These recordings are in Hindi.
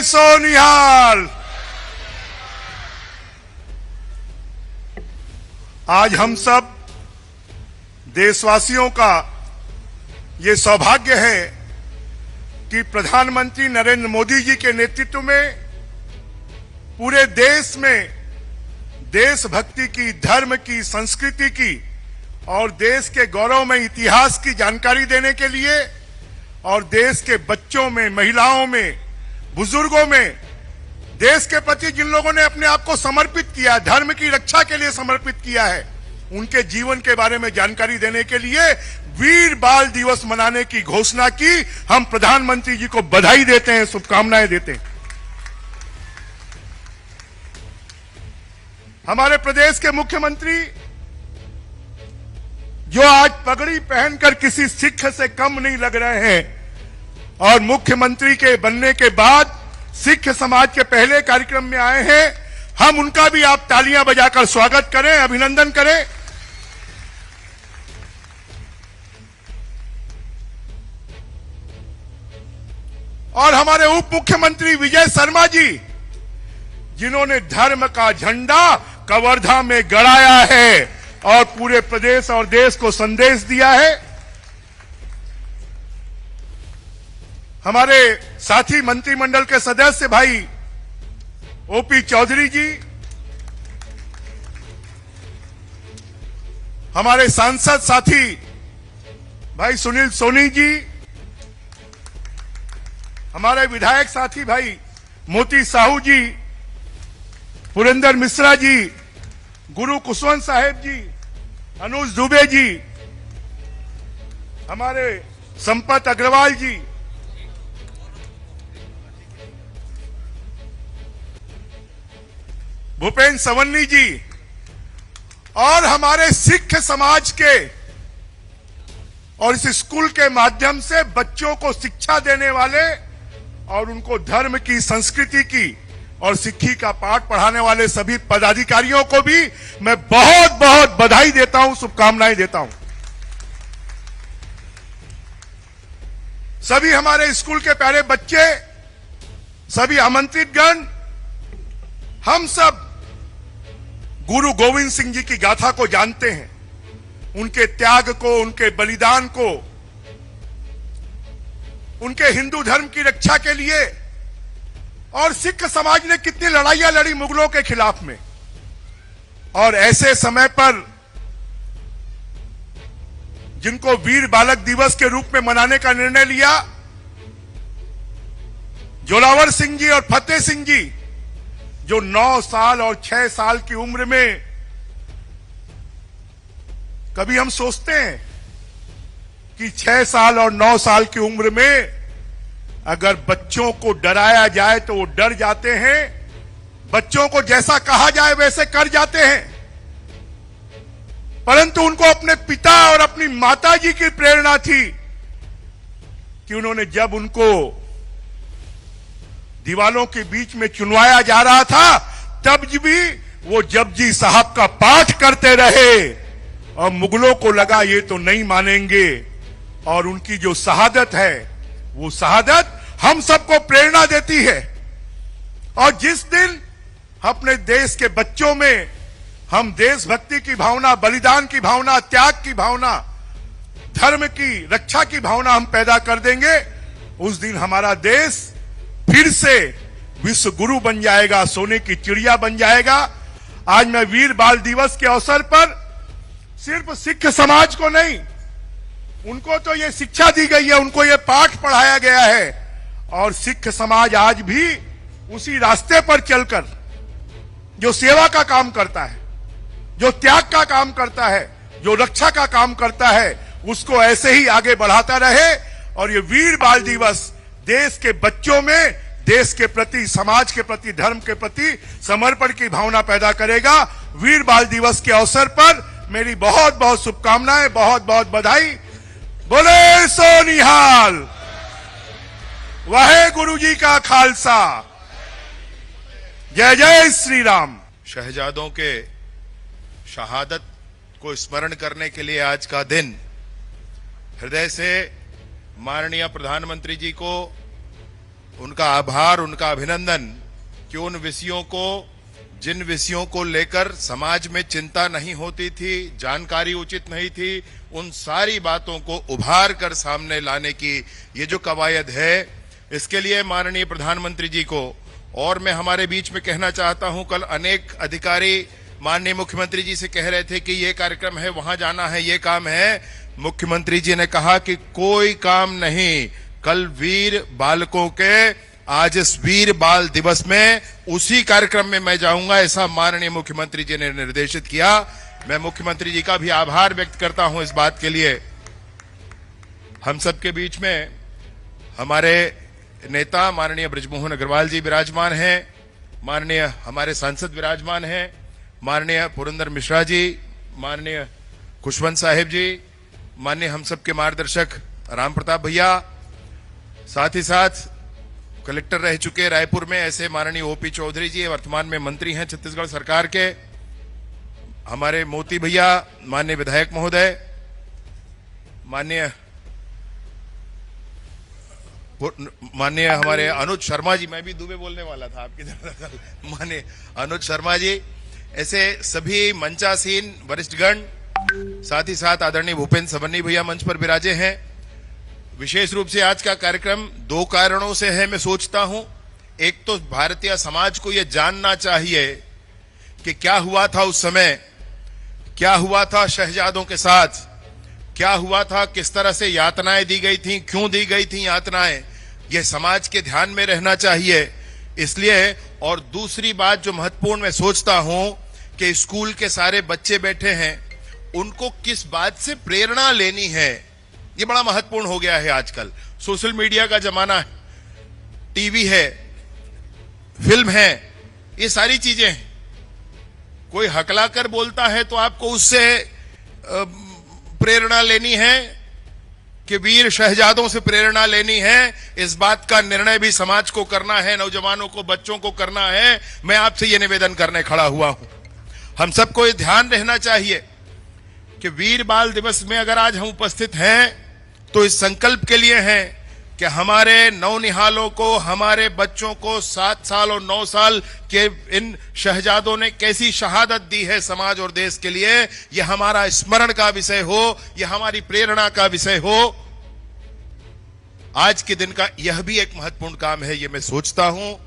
सोनिहाल। आज हम सब देशवासियों का ये सौभाग्य है कि प्रधानमंत्री नरेंद्र मोदी जी के नेतृत्व में पूरे देश में देशभक्ति की, धर्म की, संस्कृति की और देश के गौरव में इतिहास की जानकारी देने के लिए और देश के बच्चों में, महिलाओं में, बुजुर्गों में, देश के प्रति जिन लोगों ने अपने आप को समर्पित किया, धर्म की रक्षा के लिए समर्पित किया है, उनके जीवन के बारे में जानकारी देने के लिए वीर बाल दिवस मनाने की घोषणा की। हम प्रधानमंत्री जी को बधाई देते हैं, शुभकामनाएं देते हैं। हमारे प्रदेश के मुख्यमंत्री जो आज पगड़ी पहनकर किसी सिख से कम नहीं लग रहे हैं और मुख्यमंत्री के बनने के बाद सिख समाज के पहले कार्यक्रम में आए हैं, हम उनका भी आप तालियां बजाकर स्वागत करें, अभिनंदन करें। और हमारे उप मुख्यमंत्री विजय शर्मा जी, जिन्होंने धर्म का झंडा कवर्धा में गड़ाया है और पूरे प्रदेश और देश को संदेश दिया है। हमारे साथी मंत्रिमंडल के सदस्य भाई ओपी चौधरी जी, हमारे सांसद साथी भाई सुनील सोनी जी, हमारे विधायक साथी भाई मोती साहू जी, पुरेंद्र मिश्रा जी, गुरु कुशवंत साहेब जी, अनुज दुबे जी, हमारे संपत अग्रवाल जी, भूपेन्द्र सवन्नी जी और हमारे सिख समाज के और इस स्कूल के माध्यम से बच्चों को शिक्षा देने वाले और उनको धर्म की, संस्कृति की और सिक्खी का पाठ पढ़ाने वाले सभी पदाधिकारियों को भी मैं बहुत बहुत बधाई देता हूं, शुभकामनाएं देता हूं। सभी हमारे स्कूल के प्यारे बच्चे, सभी आमंत्रित गण, हम सब गुरु गोविंद सिंह जी की गाथा को जानते हैं, उनके त्याग को, उनके बलिदान को, उनके हिंदू धर्म की रक्षा के लिए और सिख समाज ने कितनी लड़ाइयां लड़ी मुगलों के खिलाफ में। और ऐसे समय पर जिनको वीर बालक दिवस के रूप में मनाने का निर्णय लिया, जोरावर सिंह जी और फतेह सिंह जी, जो 9 साल और 6 साल की उम्र में, कभी हम सोचते हैं कि 6 साल और 9 साल की उम्र में अगर बच्चों को डराया जाए तो वो डर जाते हैं, बच्चों को जैसा कहा जाए वैसे कर जाते हैं। परंतु उनको अपने पिता और अपनी माता जी की प्रेरणा थी कि उन्होंने, जब उनको दीवालों के बीच में चुनवाया जा रहा था, तब भी वो जपजी साहब का पाठ करते रहे और मुगलों को लगा ये तो नहीं मानेंगे। और उनकी जो शहादत है, वो शहादत हम सबको प्रेरणा देती है। और जिस दिन अपने देश के बच्चों में हम देशभक्ति की भावना, बलिदान की भावना, त्याग की भावना, धर्म की रक्षा की भावना हम पैदा कर देंगे, उस दिन हमारा देश फिर से विश्व गुरु बन जाएगा, सोने की चिड़िया बन जाएगा। आज मैं वीर बाल दिवस के अवसर पर सिर्फ सिख समाज को नहीं, उनको तो ये शिक्षा दी गई है, उनको ये पाठ पढ़ाया गया है और सिख समाज आज भी उसी रास्ते पर चलकर जो सेवा का काम करता है, जो त्याग का काम करता है, जो रक्षा का काम करता है, उसको ऐसे ही आगे बढ़ाता रहे। और ये वीर बाल दिवस देश के बच्चों में देश के प्रति, समाज के प्रति, धर्म के प्रति समर्पण की भावना पैदा करेगा। वीर बाल दिवस के अवसर पर मेरी बहुत बहुत शुभकामनाएं, बहुत बहुत बधाई। बोले सोनिहाल, वाहे गुरु जी का खालसा, जय जय श्री राम। शहजादों के शहादत को स्मरण करने के लिए आज का दिन हृदय से माननीय प्रधानमंत्री जी को उनका आभार, उनका अभिनंदन कि उन विषयों को, जिन विषयों को लेकर समाज में चिंता नहीं होती थी, जानकारी उचित नहीं थी, उन सारी बातों को उभार कर सामने लाने की ये जो कवायद है, इसके लिए माननीय प्रधानमंत्री जी को, और मैं हमारे बीच में कहना चाहता हूं, कल अनेक अधिकारी माननीय मुख्यमंत्री जी से कह रहे थे कि ये कार्यक्रम है, वहां जाना है, ये काम है। मुख्यमंत्री जी ने कहा कि कोई काम नहीं, कल वीर बालकों के, आज इस वीर बाल दिवस में उसी कार्यक्रम में मैं जाऊंगा, ऐसा माननीय मुख्यमंत्री जी ने निर्देशित किया। मैं मुख्यमंत्री जी का भी आभार व्यक्त करता हूं इस बात के लिए। हम सबके बीच में हमारे नेता माननीय बृजमोहन अग्रवाल जी विराजमान हैं, माननीय हमारे सांसद विराजमान हैं, माननीय पुरंदर मिश्रा जी, माननीय खुशवंत साहिब जी, माननीय हम सबके मार्गदर्शक राम प्रताप भैया, साथ ही साथ कलेक्टर रह चुके रायपुर में ऐसे माननीय ओपी चौधरी जी, वर्तमान में मंत्री हैं छत्तीसगढ़ सरकार के, हमारे मोती भैया, माननीय विधायक महोदय, माननीय हमारे अनुज शर्मा जी, मैं भी दुबे बोलने वाला था आपकी तरह, माननीय अनुज शर्मा जी, ऐसे सभी मंचासीन वरिष्ठगण, साथ ही साथ आदरणीय भूपेंद्र सबन्नी भैया मंच पर विराजे हैं। विशेष रूप से आज का कार्यक्रम दो कारणों से है, मैं सोचता हूं। एक तो भारतीय समाज को यह जानना चाहिए कि क्या हुआ था उस समय, क्या हुआ था शहजादों के साथ, क्या हुआ था, किस तरह से यातनाएं दी गई थी, क्यों दी गई थी यातनाएं, यह समाज के ध्यान में रहना चाहिए। इसलिए, और दूसरी बात जो महत्वपूर्ण मैं सोचता हूं कि स्कूल के सारे बच्चे बैठे हैं, उनको किस बात से प्रेरणा लेनी है, ये बड़ा महत्वपूर्ण हो गया है आजकल। सोशल मीडिया का जमाना है, टीवी है, फिल्म है, ये सारी चीजें हैं। कोई हकला कर बोलता है तो आपको उससे प्रेरणा लेनी है कि वीर शहजादों से प्रेरणा लेनी है, इस बात का निर्णय भी समाज को करना है, नौजवानों को, बच्चों को करना है। मैं आपसे ये निवेदन करने खड़ा हुआ हूं, हम सबको ये ध्यान रहना चाहिए कि वीर बाल दिवस में अगर आज हम उपस्थित हैं तो इस संकल्प के लिए हैं कि हमारे नौनिहालों को, हमारे बच्चों को 7 साल और 9 साल के इन शहजादों ने कैसी शहादत दी है समाज और देश के लिए, यह हमारा स्मरण का विषय हो, यह हमारी प्रेरणा का विषय हो। आज के दिन का यह भी एक महत्वपूर्ण काम है, यह मैं सोचता हूं।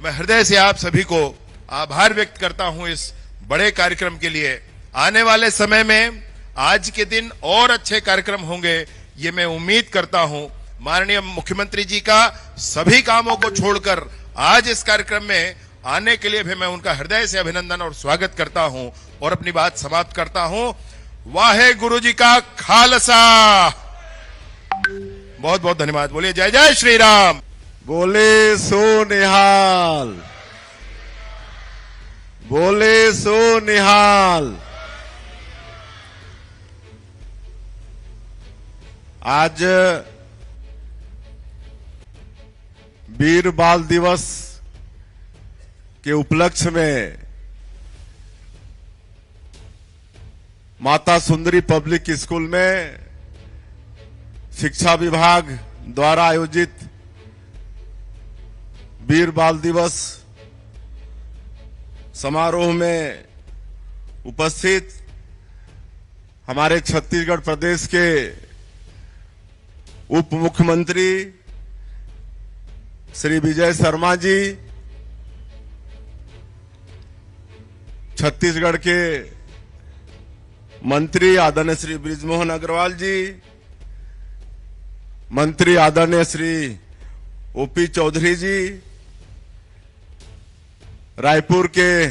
मैं हृदय से आप सभी को आभार व्यक्त करता हूं इस बड़े कार्यक्रम के लिए। आने वाले समय में आज के दिन और अच्छे कार्यक्रम होंगे, ये मैं उम्मीद करता हूं। माननीय मुख्यमंत्री जी का सभी कामों को छोड़कर आज इस कार्यक्रम में आने के लिए भी मैं उनका हृदय से अभिनंदन और स्वागत करता हूं और अपनी बात समाप्त करता हूं। वाहे गुरु जी का खालसा। बहुत बहुत धन्यवाद। बोलिए जय जय श्री राम। बोले सो निहाल, बोले सो निहाल। आज वीर बाल दिवस के उपलक्ष्य में माता सुंदरी पब्लिक स्कूल में शिक्षा विभाग द्वारा आयोजित वीर बाल दिवस समारोह में उपस्थित हमारे छत्तीसगढ़ प्रदेश के उप मुख्यमंत्री श्री विजय शर्मा जी, छत्तीसगढ़ के मंत्री आदरणीय श्री बृजमोहन अग्रवाल जी, मंत्री आदरणीय श्री ओपी चौधरी जी, रायपुर के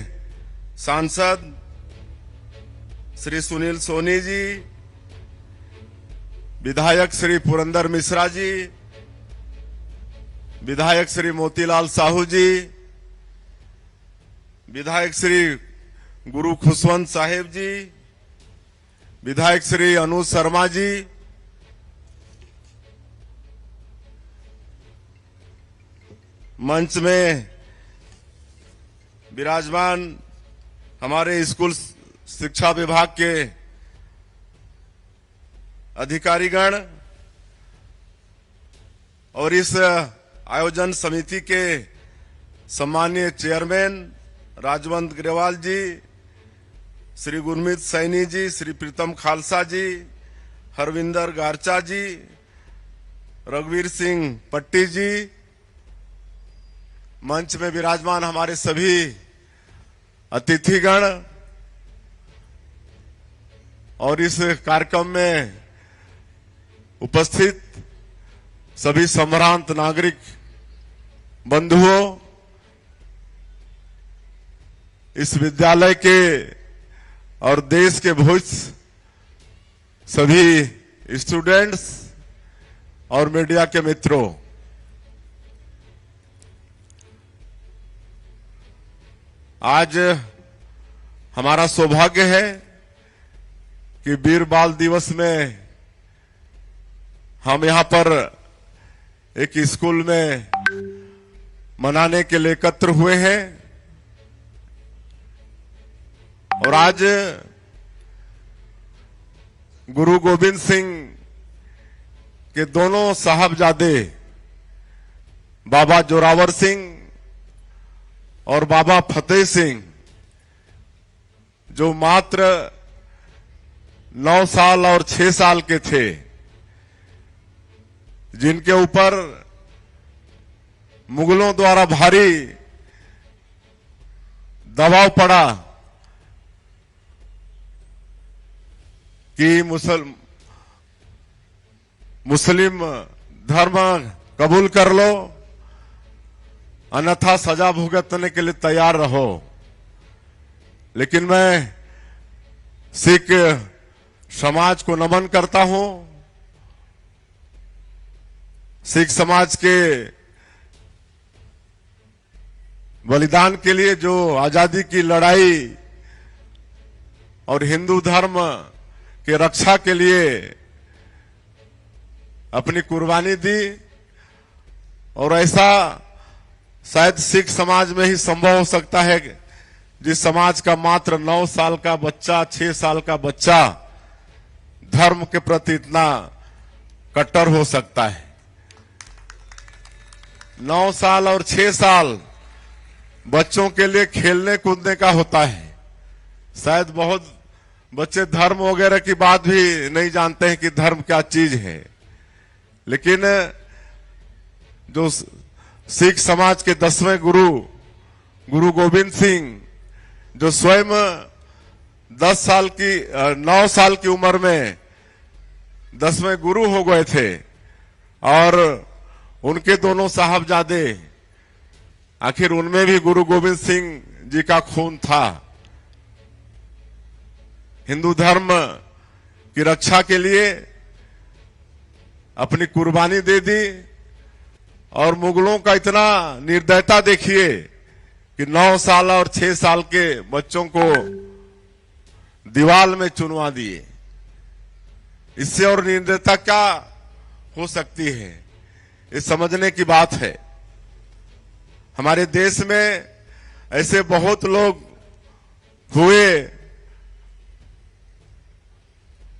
सांसद श्री सुनील सोनी जी, विधायक श्री पुरंदर मिश्रा जी, विधायक श्री मोतीलाल साहू जी, विधायक श्री गुरु खुशवंत साहिब जी, विधायक श्री अनुज शर्मा जी, मंच में विराजमान हमारे स्कूल शिक्षा विभाग के अधिकारीगण और इस आयोजन समिति के सम्मानीय चेयरमैन राजवंत ग्रेवाल जी, श्री गुरमीत सैनी जी, श्री प्रीतम खालसा जी, हरविंदर गारचा जी, रघुवीर सिंह पट्टी जी, मंच में विराजमान हमारे सभी अतिथिगण और इस कार्यक्रम में उपस्थित सभी सम्भ्रांत नागरिक बंधुओं, इस विद्यालय के और देश के भविष्य सभी स्टूडेंट्स और मीडिया के मित्रों, आज हमारा सौभाग्य है कि वीर बाल दिवस में हम यहां पर एक स्कूल में मनाने के लिए एकत्र हुए हैं और आज गुरु गोविंद सिंह के दोनों साहबजादे बाबा जोरावर सिंह और बाबा फतेह सिंह, जो मात्र 9 साल और 6 साल के थे, जिनके ऊपर मुगलों द्वारा भारी दबाव पड़ा कि मुस्लिम धर्म कबूल कर लो, अन्यथा सजा भुगतने के लिए तैयार रहो। लेकिन मैं सिख समाज को नमन करता हूं। सिख समाज के बलिदान के लिए, जो आजादी की लड़ाई और हिंदू धर्म के रक्षा के लिए अपनी कुर्बानी दी, और ऐसा शायद सिख समाज में ही संभव हो सकता है जिस समाज का मात्र 9 साल का बच्चा, 6 साल का बच्चा धर्म के प्रति इतना कट्टर हो सकता है। 9 साल और 6 साल बच्चों के लिए खेलने कूदने का होता है। शायद बहुत बच्चे धर्म वगैरह की बात भी नहीं जानते हैं कि धर्म क्या चीज है, लेकिन जो सिख समाज के 10वें गुरु गोविंद सिंह, जो स्वयं 9 साल की उम्र में 10वें गुरु हो गए थे, और उनके दोनों साहबजादे, आखिर उनमें भी गुरु गोविंद सिंह जी का खून था। हिंदू धर्म की रक्षा के लिए अपनी कुर्बानी दे दी, और मुगलों का इतना निर्दयता देखिए कि 9 साल और 6 साल के बच्चों को दीवार में चुनवा दिए। इससे और निर्दयता क्या हो सकती है, ये समझने की बात है। हमारे देश में ऐसे बहुत लोग हुए,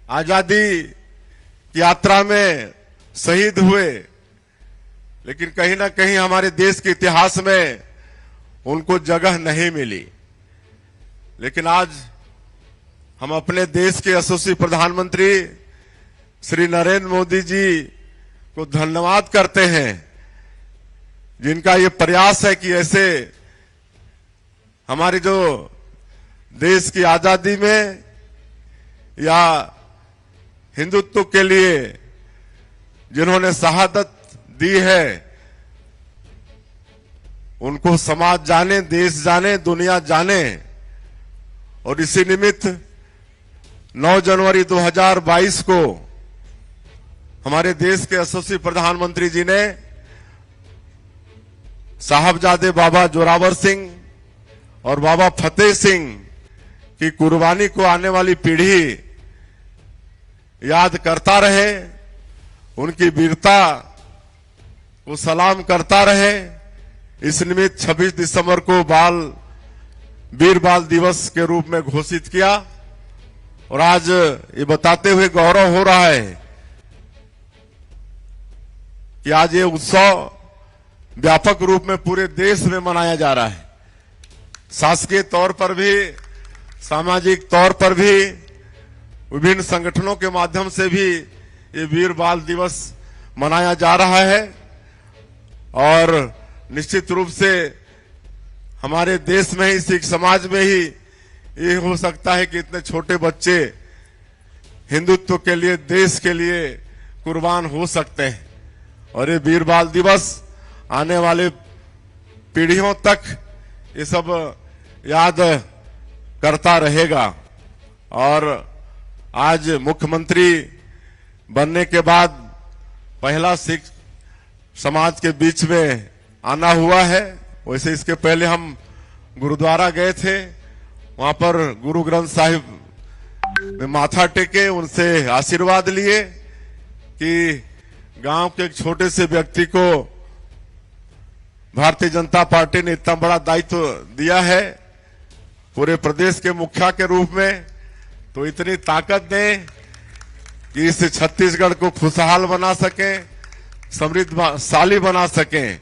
आजादी की यात्रा में शहीद हुए, लेकिन कहीं ना कहीं हमारे देश के इतिहास में उनको जगह नहीं मिली। लेकिन आज हम अपने देश के यशस्वी प्रधानमंत्री श्री नरेंद्र मोदी जी को धन्यवाद करते हैं, जिनका ये प्रयास है कि ऐसे हमारी जो देश की आजादी में या हिंदुत्व के लिए जिन्होंने शहादत दी है, उनको समाज जाने, देश जाने, दुनिया जाने। और इसी निमित्त 9 जनवरी 2022 को हमारे देश के यशस्वी प्रधानमंत्री जी ने साहबजादे बाबा जोरावर सिंह और बाबा फतेह सिंह की कुर्बानी को आने वाली पीढ़ी याद करता रहे, उनकी वीरता को सलाम करता रहे। इस निमित्त 26 दिसंबर को वीर बाल दिवस के रूप में घोषित किया, और आज ये बताते हुए गौरव हो रहा है कि आज ये उत्सव व्यापक रूप में पूरे देश में मनाया जा रहा है। शासकीय तौर पर भी, सामाजिक तौर पर भी, विभिन्न संगठनों के माध्यम से भी ये वीर बाल दिवस मनाया जा रहा है। और निश्चित रूप से हमारे देश में ही, सिख समाज में ही ये हो सकता है कि इतने छोटे बच्चे हिंदुत्व के लिए, देश के लिए कुर्बान हो सकते हैं। और ये वीर बाल दिवस आने वाले पीढ़ियों तक ये सब याद करता रहेगा। और आज मुख्यमंत्री बनने के बाद पहला सिख समाज के बीच में आना हुआ है। वैसे इसके पहले हम गुरुद्वारा गए थे, वहां पर गुरु ग्रंथ साहिब में माथा टेके, उनसे आशीर्वाद लिए कि गांव के एक छोटे से व्यक्ति को भारतीय जनता पार्टी ने इतना बड़ा दायित्व दिया है पूरे प्रदेश के मुखिया के रूप में, तो इतनी ताकत दें कि इस छत्तीसगढ़ को खुशहाल बना सकें, समृद्धशाली बना सकें।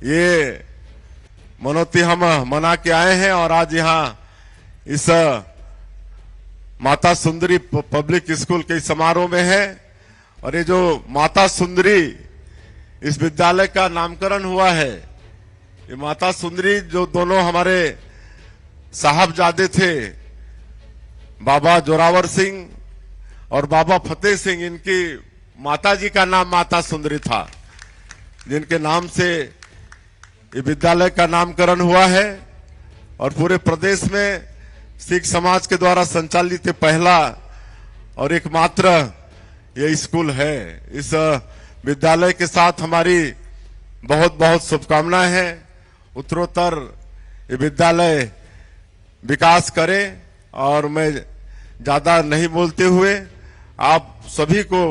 ये मनोती हम मना के आए हैं। और आज यहाँ इस माता सुंदरी पब्लिक स्कूल के समारोह में है। और ये जो माता सुंदरी इस विद्यालय का नामकरण हुआ है, ये माता सुंदरी जो दोनों हमारे साहबजादे थे, बाबा जोरावर सिंह और बाबा फतेह सिंह, इनकी माता जी का नाम माता सुंदरी था, जिनके नाम से ये विद्यालय का नामकरण हुआ है। और पूरे प्रदेश में सिख समाज के द्वारा संचालित पहला और एकमात्र ये स्कूल है। इस विद्यालय के साथ हमारी बहुत बहुत शुभकामनाएं हैं। उत्तरोत्तर ये विद्यालय विकास करे। और मैं ज्यादा नहीं बोलते हुए आप सभी को